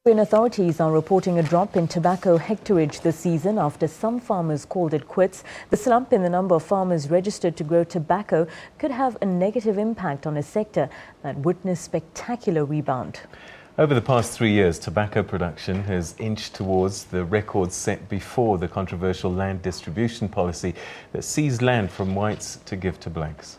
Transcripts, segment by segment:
Authorities are reporting a drop in tobacco hectarage this season after some farmers called it quits. The slump in the number of farmers registered to grow tobacco could have a negative impact on a sector that witnessed spectacular rebound. Over the past 3 years, tobacco production has inched towards the records set before the controversial land distribution policy that seized land from whites to give to blacks.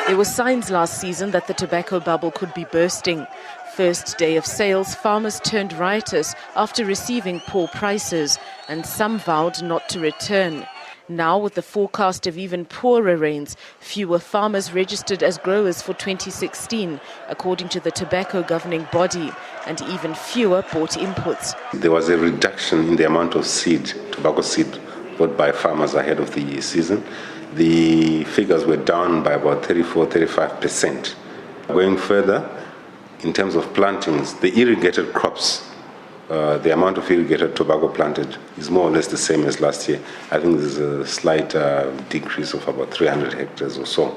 There were signs last season that the tobacco bubble could be bursting. First day of sales, farmers turned riotous after receiving poor prices, and some vowed not to return. Now, with the forecast of even poorer rains, fewer farmers registered as growers for 2016, according to the tobacco governing body, and even fewer bought inputs. There was a reduction in the amount of tobacco seed bought by farmers ahead of the season. The figures were down by about 34–35%. Going further, in terms of plantings, the irrigated crops, the amount of irrigated tobacco planted is more or less the same as last year. I think there's a slight decrease of about 300 hectares or so.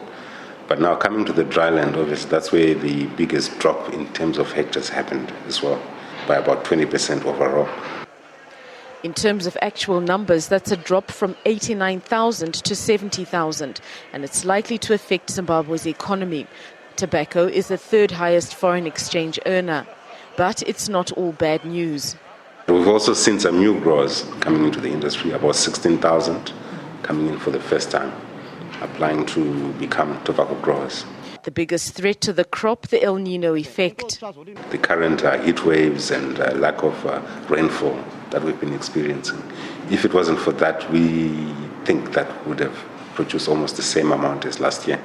But now coming to the dryland, obviously, that's where the biggest drop in terms of hectares happened as well, by about 20% overall. In terms of actual numbers, that's a drop from 89,000 to 70,000, and it's likely to affect Zimbabwe's economy. Tobacco is the third highest foreign exchange earner, but it's not all bad news. We've also seen some new growers coming into the industry, about 16,000 coming in for the first time, applying to become tobacco growers. The biggest threat to the crop, the El Nino effect. The current heat waves and lack of rainfall that we've been experiencing. If it wasn't for that, we think that would have produced almost the same amount as last year.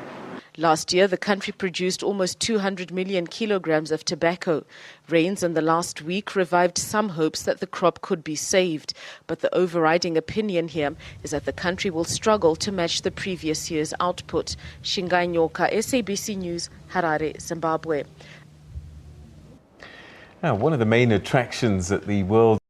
Last year, the country produced almost 200 million kilograms of tobacco. Rains in the last week revived some hopes that the crop could be saved. But the overriding opinion here is that the country will struggle to match the previous year's output. Shingai Nyoka, SABC News, Harare, Zimbabwe. Now, one of the main attractions at the World